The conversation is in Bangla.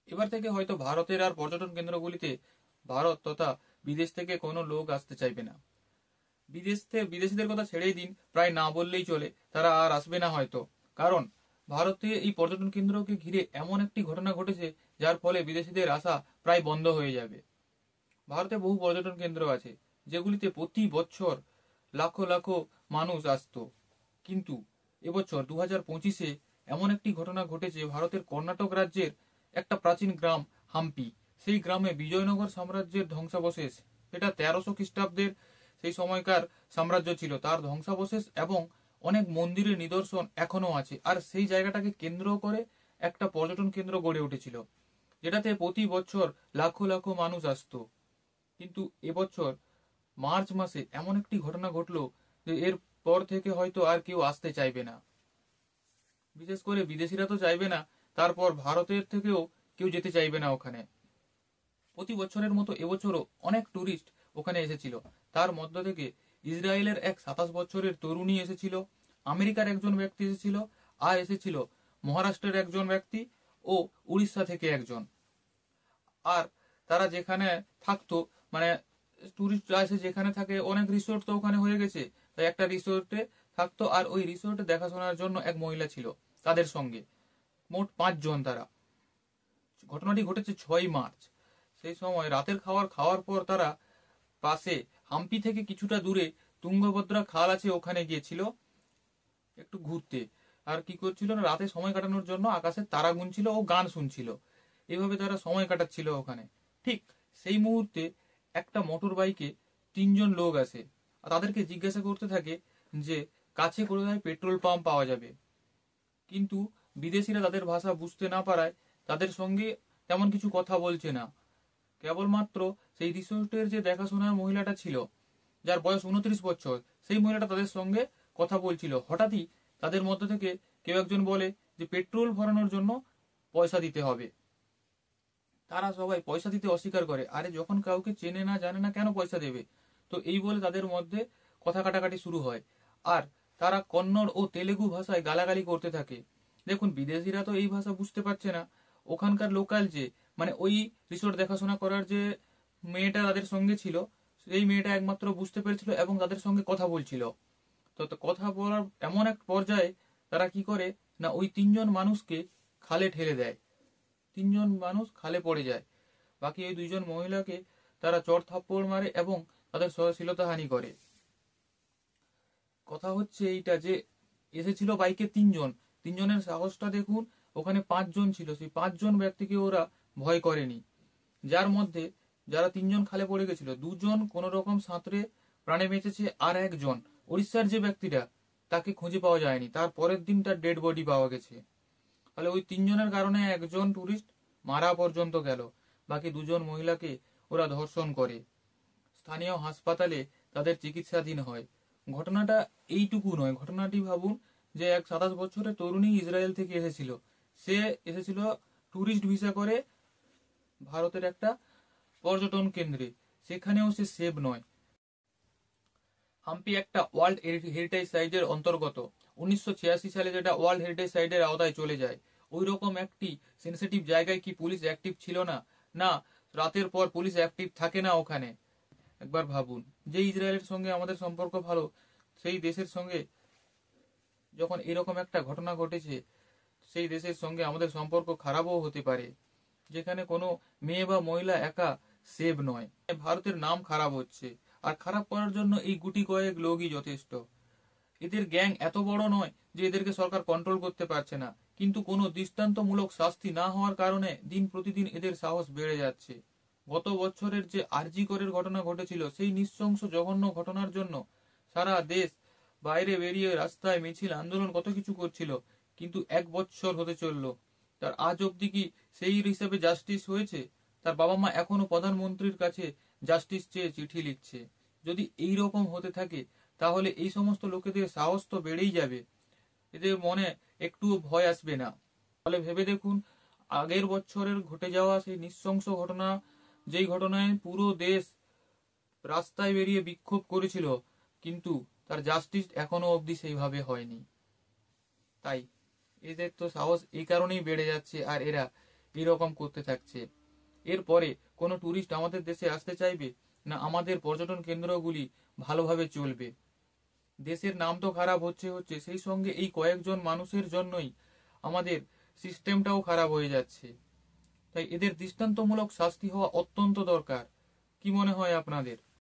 এবার থেকে হয়তো ভারতের আর পর্যটন কেন্দ্রগুলিতে ভারত তথা বিদেশ থেকে কোনো লোক আসতে চাইবে না। বিদেশিদের কথা ছেড়েই দিন, প্রায় না বললেই চলে, তারা আর আসবে না হয়তো। কারণ ভারতে এই পর্যটন কেন্দ্রকে ঘিরে এমন একটি ঘটনা ঘটেছে যার ফলে বিদেশিদের আসা প্রায় বন্ধ হয়ে যাবে। ভারতে বহু পর্যটন কেন্দ্র আছে যেগুলিতে প্রতি বছর লাখো লাখো মানুষ আসতো। কিন্তু এবছর 2025-এ এমন একটি ঘটনা ঘটেছে ভারতের কর্ণাটক রাজ্যের একটা প্রাচীন গ্রাম হাম্পি। সেই গ্রামে বিজয়নগর সাম্রাজ্যের ধ্বংসাবশেষ, এটা 1300 খ্রিস্টাব্দের সেই সময়কার সাম্রাজ্য ছিল, তার ধ্বংসাবশেষ এবং অনেক মন্দিরের নিদর্শন এখনো আছে। আর সেই জায়গাটাকে কেন্দ্র করে একটা পর্যটন কেন্দ্র গড়ে উঠেছিল, যেটাতে প্রতি বছর লাখো লাখো মানুষ আসতো। কিন্তু এবছর মার্চ মাসে এমন একটি ঘটনা ঘটলো যে এর পর থেকে হয়তো আর কেউ আসতে চাইবে না। বিশেষ করে বিদেশিরা তো চাইবে না, তারপর ভারতের থেকেও কেউ যেতে চাইবে না ওখানে। প্রতি বছরের মতো এবছরও অনেক টুরিস্ট ওখানে এসেছিল। তার মধ্য থেকে ইসরায়েলের এক 27 বছরের তরুণী এসেছিল, আমেরিকার একজন ব্যক্তি এসেছিল, আর এসেছিল মহারাষ্ট্রের একজন ব্যক্তি ও উড়িষ্যা থেকে একজন। আর তারা যেখানে থাকতো, মানে টুরিস্টরা এসে যেখানে থাকে, অনেক রিসোর্ট তো ওখানে হয়ে গেছে, তাই একটা রিসোর্টে থাকতো। আর ওই রিসোর্টে দেখাশোনার জন্য এক মহিলা ছিল তাদের সঙ্গে, মোট 5 জন তারা। ঘটনাটি ঘটেছে 6 মার্চ। সেই সময় রাতের খাওয়ার পর তারা পাশে হাম্পি থেকে কিছুটা দূরে তুঙ্গভদ্রা খাল আছে, ওখানে গিয়েছিল একটু ঘুরতে। আর কি করছিল না, রাতে সময় কাটানোর জন্য আকাশে তারা গুনছিল ও গান শুনছিল। এইভাবে তারা সময় কাটাচ্ছিল ওখানে। ঠিক সেই মুহূর্তে একটা মোটর বাইকে 3 জন লোক আসে আর তাদেরকে জিজ্ঞাসা করতে থাকে যে কাছে কোথায় পেট্রোল পাম্প পাওয়া যাবে। কিন্তু বিদেশিরা তাদের ভাষা বুঝতে না পারায় তাদের সঙ্গে তেমন কিছু কথা বলছে না। কেবলমাত্র সেই রিসোর্টের যে দেখাশোনার মহিলাটা ছিল, যার বয়স 29 বছর, সেই মহিলাটা তাদের সঙ্গে কথা বলছিল। হঠাৎই তাদের মধ্যে থেকে কেউ একজন বলে যে পেট্রোল ভরানোর জন্য পয়সা দিতে হবে। তারা সবাই পয়সা দিতে অস্বীকার করে। আরে যখন কাউকে চেনে না জানে না, কেন পয়সা দেবে? তো এই বলে তাদের মধ্যে কথা কাটাকাটি শুরু হয়। আর তারা কন্নড় ও তেলেগু ভাষায় গালাগালি করতে থাকে। দেখুন, বিদেশিরা তো এই ভাষা বুঝতে পারছে না। ওখানকার লোকাল যে, মানে ওই রিসোর্ট দেখাশোনা করার যে মেয়েটা তাদের সঙ্গে ছিল, সেই মেয়েটা একমাত্র বুঝতে পেরেছিল এবং তাদের সঙ্গে কথা বলছিল। তো তো কথা বলার এমন এক পর্যায়ে তারা কি করে না, ওই 3 জন মানুষকে খালে ঠেলে দেয়। 3 জন মানুষ খালে পড়ে যায়। বাকি ওই 2 জন মহিলাকে তারা চড় থাপ্পড় মারে এবং তাদের শ্লীলতাহানি করে। কথা হচ্ছে এইটা যে এসেছিল বাইকে 3 জন, 3 জনের সাহসটা দেখুন। ওখানে 5 জন ছিল, সেই 5 জন ব্যক্তিকে ওরা ভয় করেনি। যার মধ্যে যারা 3 জন খালে পড়ে গেছিল, 2 জন কোন রকম সাঁতরে প্রাণে বেঁচেছে, আর একজন উড়িষ্যার যে ব্যক্তিটা, তাকে খুঁজে পাওয়া যায়নি। তার পরের দিন তার ডেড বডি পাওয়া গেছে। তাহলে ওই 3 জনের কারণে একজন টুরিস্ট মারা পর্যন্ত গেল। বাকি 2 জন মহিলাকে ওরা ধর্ষণ করে। স্থানীয় হাসপাতালে তাদের চিকিৎসাধীন হয়। ঘটনাটা এইটুকু নয়, ঘটনাটি ভাবুন যে এক 27 বছরের তরুণী ইসরায়েল থেকে এসেছিল। সে এসেছিল টুরিস্ট ভিসা করে ভারতের একটা পর্যটন কেন্দ্রে, সেখানেও সে সেভ নয়। হাম্পি একটা ওয়ার্ল্ড হেরিটেজ সাইটের অন্তর্গত। 1986 সালে যেটা ওয়ার্ল্ড হেরিটেজ সাইটের আওতায় চলে যায়। ওই রকম একটি সেন্সিটিভ জায়গায় কি পুলিশ অ্যাক্টিভ ছিল না? না, রাতের পর পুলিশ অ্যাক্টিভ থাকে না ওখানে। একবার ভাবুন, যে ইসরায়েলের সঙ্গে আমাদের সম্পর্ক ভালো, সেই দেশের সঙ্গে যখন এরকম একটা ঘটনা ঘটেছে, সেই দেশের সঙ্গে আমাদের সম্পর্ক খারাপও হতে পারে, যেখানে কোনো মেয়ে বা মহিলা একা সেভ নয়। ভারতের নাম খারাপ হচ্ছে, আর খারাপ করার জন্য এই গুটি কয়েক লোকই যথেষ্ট। এদের গ্যাং এত বড় নয় যে এদেরকে সরকার কন্ট্রোল করতে পারছে না, কিন্তু কোনো দৃষ্টান্তমূলক শাস্তি না হওয়ার কারণে দিন প্রতিদিন এদের সাহস বেড়ে যাচ্ছে। গত বছরের যে আরজি করের ঘটনা ঘটেছিল, সেই নৃশংস জঘন্য ঘটনার জন্য সারা দেশ বাইরে বেরিয়ে রাস্তায় মিছিল আন্দোলন কত কিছু করছিল, কিন্তু 1 বছর হতে চললো, তার আজ অব্দি কি সেই হিসাবে জাস্টিস হয়েছে? তার বাবা মা এখনো প্রধানমন্ত্রীর কাছে জাস্টিস চেয়ে চিঠি লিখছে। যদি এই রকম হতে থাকে, তাহলে এই সমস্ত লোকেদের সাহস তো বেড়েই যাবে, এদের মনে একটুও ভয় আসবে না। তাহলে ভেবে দেখুন, আগের বছরের ঘটে যাওয়া সেই নৃশংস ঘটনা, যেই ঘটনায় পুরো দেশ রাস্তায় বেরিয়ে বিক্ষোভ করেছিল, কিন্তু তার জাস্টিস এখনো অবধি সেইভাবে হয়নি। তাই এদের তো সাহস এই কারণেই বেড়ে যাচ্ছে, আর এরা এরকম করতে থাকছে। এরপরে কোনো ট্যুরিস্ট আমাদের দেশে আসতে চাইবে না আমাদের পর্যটন কেন্দ্রগুলি ভালোভাবে চলবে? দেশের নাম তো খারাপ হচ্ছে, সেই সঙ্গে এই কয়েকজন মানুষের জন্যই আমাদের সিস্টেমটাও খারাপ হয়ে যাচ্ছে। তাই এদের দৃষ্টান্তমূলক শাস্তি হওয়া অত্যন্ত দরকার। কি মনে হয় আপনাদের?